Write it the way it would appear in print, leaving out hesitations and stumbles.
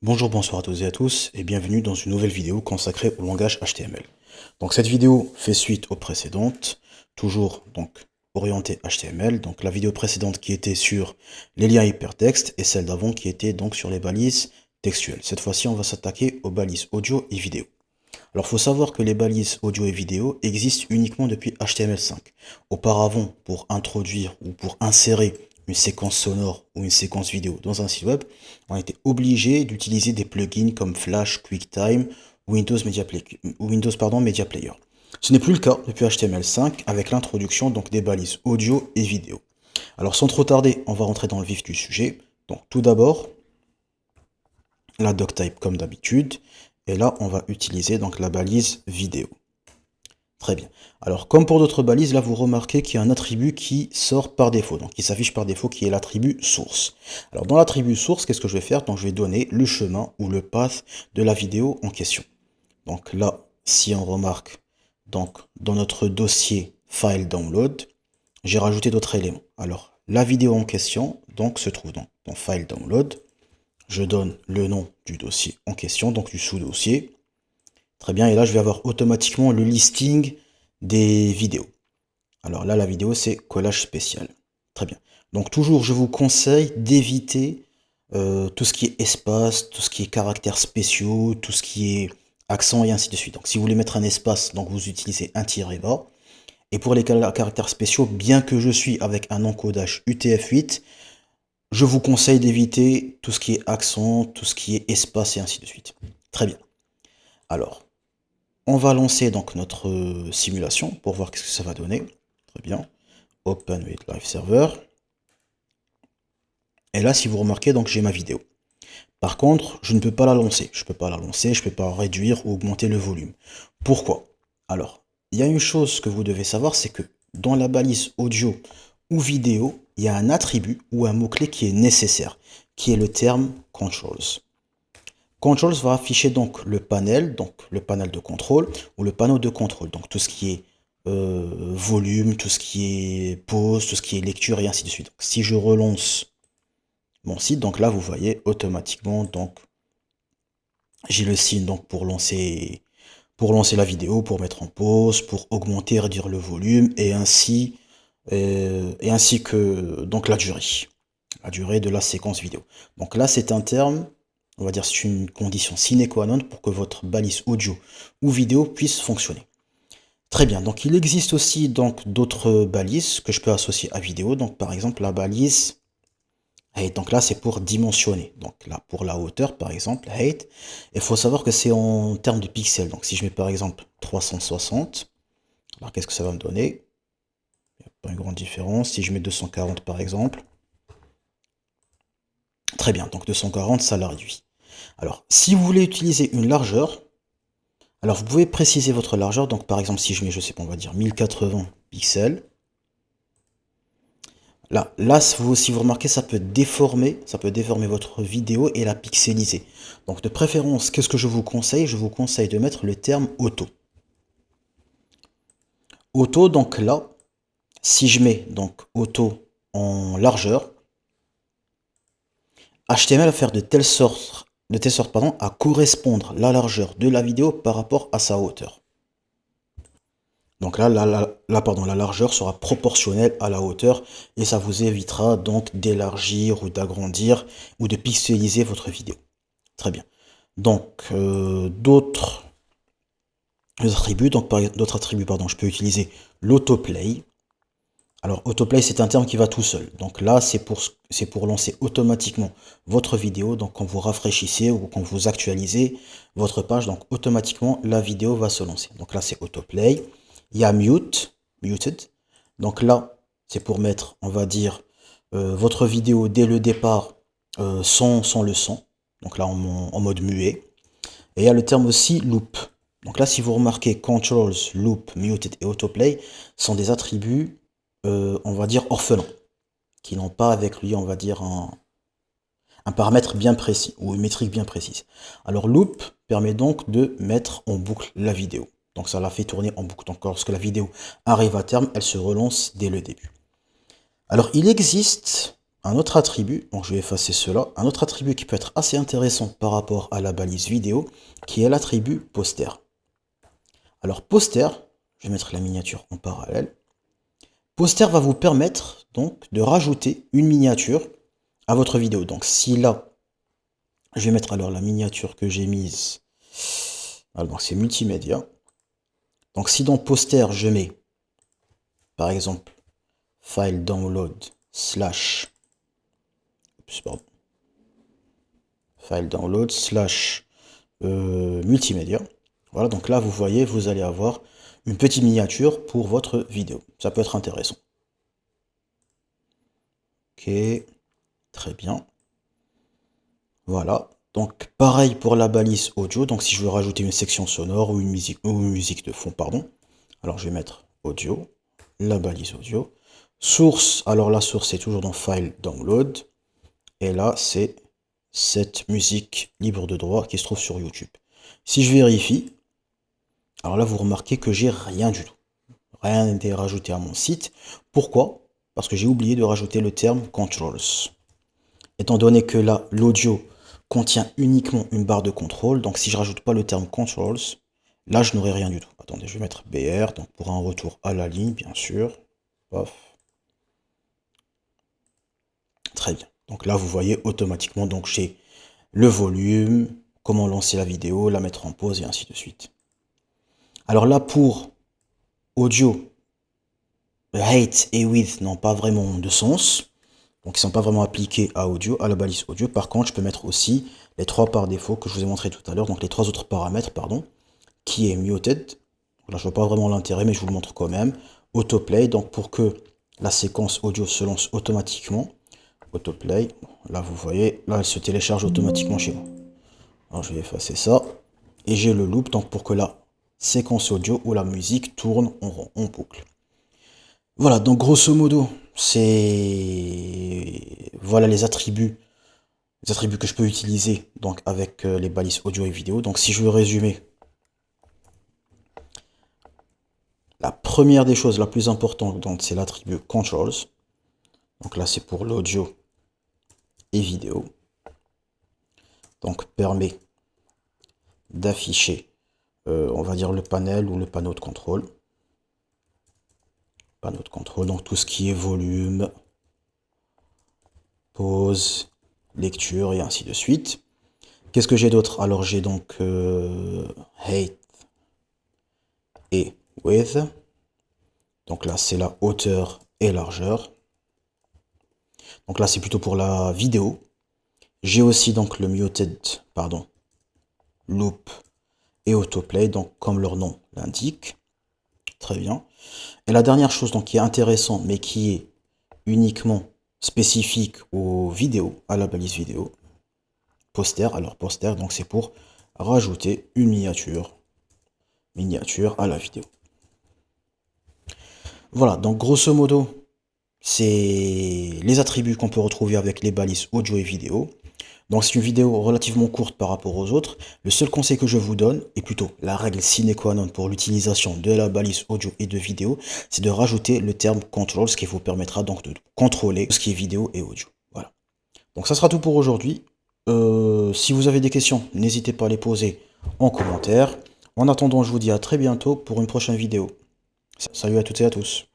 Bonjour, bonsoir à toutes et à tous et bienvenue dans une nouvelle vidéo consacrée au langage HTML. Donc cette vidéo fait suite aux précédentes, toujours donc orientée HTML. Donc la vidéo précédente qui était sur les liens hypertextes et celle d'avant qui était donc sur les balises textuelles. Cette fois-ci, on va s'attaquer aux balises audio et vidéo. Alors il faut savoir que les balises audio et vidéo existent uniquement depuis HTML5. Auparavant, pour introduire ou pour insérer une séquence sonore ou une séquence vidéo dans un site web, on était obligé d'utiliser des plugins comme Flash, QuickTime, Media Player. Ce n'est plus le cas depuis HTML5 avec l'introduction donc des balises audio et vidéo. Alors sans trop tarder, on va rentrer dans le vif du sujet. Donc tout d'abord, la doctype comme d'habitude. Et là, on va utiliser donc la balise vidéo. Très bien. Alors, comme pour d'autres balises, là, vous remarquez qu'il y a un attribut qui sort par défaut, donc qui s'affiche par défaut, qui est l'attribut source. Alors, dans l'attribut source, qu'est-ce que je vais faire? Donc, je vais donner le chemin ou le path de la vidéo en question. Donc là, si on remarque, donc dans notre dossier file download, j'ai rajouté d'autres éléments. Alors, la vidéo en question, donc, se trouve dans file download. Je donne le nom du dossier en question, donc du sous-dossier. Très bien, et là je vais avoir automatiquement le listing des vidéos. Alors là, la vidéo c'est collage spécial. Très bien. Donc toujours, je vous conseille d'éviter tout ce qui est espace, tout ce qui est caractères spéciaux, tout ce qui est accent et ainsi de suite. Donc si vous voulez mettre un espace, donc vous utilisez un tiret bas. Et pour les caractères spéciaux, bien que je suis avec un encodage UTF-8, je vous conseille d'éviter tout ce qui est accent, tout ce qui est espace et ainsi de suite. Très bien. Alors, on va lancer donc notre simulation pour voir ce que ça va donner. Très bien. Open with Live Server. Et là, si vous remarquez, donc j'ai ma vidéo. Par contre, je ne peux pas la lancer. Je ne peux pas la lancer, je ne peux pas réduire ou augmenter le volume. Pourquoi? Alors, il y a une chose que vous devez savoir, c'est que dans la balise audio ou vidéo, il y a un attribut ou un mot-clé qui est nécessaire, qui est le terme controls. Controls va afficher donc le panel de contrôle ou le panneau de contrôle, donc tout ce qui est volume, tout ce qui est pause, tout ce qui est lecture et ainsi de suite. Donc, si je relance mon site, donc là vous voyez automatiquement donc j'ai le signe donc pour lancer la vidéo, pour mettre en pause, pour augmenter, réduire le volume et ainsi que donc la durée de la séquence vidéo. Donc là c'est un terme, on va dire c'est une condition sine qua non pour que votre balise audio ou vidéo puisse fonctionner. Très bien, donc il existe aussi donc d'autres balises que je peux associer à vidéo, donc par exemple la balise height, donc là c'est pour dimensionner, donc là pour la hauteur par exemple, height, il faut savoir que c'est en termes de pixels, donc si je mets par exemple 360, alors qu'est-ce que ça va me donner? Il n'y a pas une grande différence, si je mets 240 par exemple, très bien, donc 240 ça la réduit. Alors si vous voulez utiliser une largeur, alors vous pouvez préciser votre largeur, donc par exemple si je mets, je sais pas, on va dire 1080 pixels, là, si vous remarquez, ça peut déformer votre vidéo et la pixeliser. Donc de préférence, qu'est-ce que je vous conseille? Je vous conseille de mettre le terme auto. Auto, donc là, si je mets donc auto en largeur, HTML va faire de telle sorte pardon, à correspondre la largeur de la vidéo par rapport à sa hauteur. Donc là, la largeur sera proportionnelle à la hauteur et ça vous évitera donc d'élargir ou d'agrandir ou de pixeliser votre vidéo. Très bien. Donc, d'autres attributs, je peux utiliser l'autoplay. Alors, autoplay, c'est un terme qui va tout seul. Donc là, c'est pour lancer automatiquement votre vidéo. Donc, quand vous rafraîchissez ou quand vous actualisez votre page, donc automatiquement, la vidéo va se lancer. Donc là, c'est autoplay. Il y a muted. Donc là, c'est pour mettre, on va dire, votre vidéo dès le départ sans le son. Donc là, en mode muet. Et il y a le terme aussi loop. Donc là, si vous remarquez, controls, loop, muted et autoplay sont des attributs, on va dire, orphelins, qui n'ont pas avec lui, on va dire, un paramètre bien précis ou une métrique bien précise. Alors loop permet donc de mettre en boucle la vidéo. Donc ça la fait tourner en boucle. Donc lorsque la vidéo arrive à terme, elle se relance dès le début. Alors il existe un autre attribut, donc je vais effacer cela, un autre attribut qui peut être assez intéressant par rapport à la balise vidéo, qui est l'attribut poster. Alors poster, je vais mettre la miniature en parallèle. Poster va vous permettre donc de rajouter une miniature à votre vidéo. Donc si là, je vais mettre alors la miniature que j'ai mise, alors c'est multimédia. Donc si dans poster je mets par exemple file download slash file download slash multimédia. Voilà, donc là vous voyez, vous allez avoir une petite miniature pour votre vidéo. Ça peut être intéressant. Ok, très bien. Voilà, donc pareil pour la balise audio. Donc si je veux rajouter une section sonore ou une musique de fond, pardon. Alors je vais mettre audio, la balise audio. Source, alors la source est toujours dans file download. Et là c'est cette musique libre de droit qui se trouve sur YouTube. Si je vérifie, alors là vous remarquez que j'ai rien du tout. Rien n'a été rajouté à mon site. Pourquoi? Parce que j'ai oublié de rajouter le terme controls. Étant donné que là l'audio contient uniquement une barre de contrôle, donc si je rajoute pas le terme controls, là je n'aurai rien du tout. Attendez, je vais mettre BR, donc pour un retour à la ligne, bien sûr. Paf. Très bien. Donc là vous voyez automatiquement, donc j'ai le volume, comment lancer la vidéo, la mettre en pause et ainsi de suite. Alors là pour audio, height et width n'ont pas vraiment de sens. Donc ils ne sont pas vraiment appliqués à audio, à la balise audio. Par contre, je peux mettre aussi les trois par défaut que je vous ai montré tout à l'heure, donc les trois autres paramètres, pardon, qui est muted. Là, je ne vois pas vraiment l'intérêt, mais je vous le montre quand même. Autoplay, donc pour que la séquence audio se lance automatiquement. Autoplay, là vous voyez, là elle se télécharge automatiquement chez moi. Alors je vais effacer ça. Et j'ai le loop, donc pour que la séquence audio ou la musique tourne en rond, en boucle. Voilà, donc grosso modo, c'est voilà les attributs que je peux utiliser donc avec les balises audio et vidéo. Donc si je veux résumer, la première des choses, la plus importante, donc c'est l'attribut controls. Donc là c'est pour l'audio et vidéo. Donc permet d'afficher, on va dire le panel ou le panneau de contrôle. Panneau de contrôle, donc tout ce qui est volume, pause, lecture et ainsi de suite. Qu'est-ce que j'ai d'autre? Alors j'ai donc height et width. Donc là c'est la hauteur et largeur. Donc là c'est plutôt pour la vidéo. J'ai aussi donc le muted, pardon, loop et autoplay, donc comme leur nom l'indique. Très bien. Et la dernière chose donc qui est intéressant mais qui est uniquement spécifique aux vidéos, à la balise vidéo, poster. Alors poster, donc c'est pour rajouter une miniature à la vidéo. Voilà, donc grosso modo, c'est les attributs qu'on peut retrouver avec les balises audio et vidéo. Donc c'est une vidéo relativement courte par rapport aux autres. Le seul conseil que je vous donne, et plutôt la règle sine qua non pour l'utilisation de la balise audio et de vidéo, c'est de rajouter le terme control, ce qui vous permettra donc de contrôler ce qui est vidéo et audio. Voilà. Donc ça sera tout pour aujourd'hui. Si vous avez des questions, n'hésitez pas à les poser en commentaire. En attendant, je vous dis à très bientôt pour une prochaine vidéo. Salut à toutes et à tous.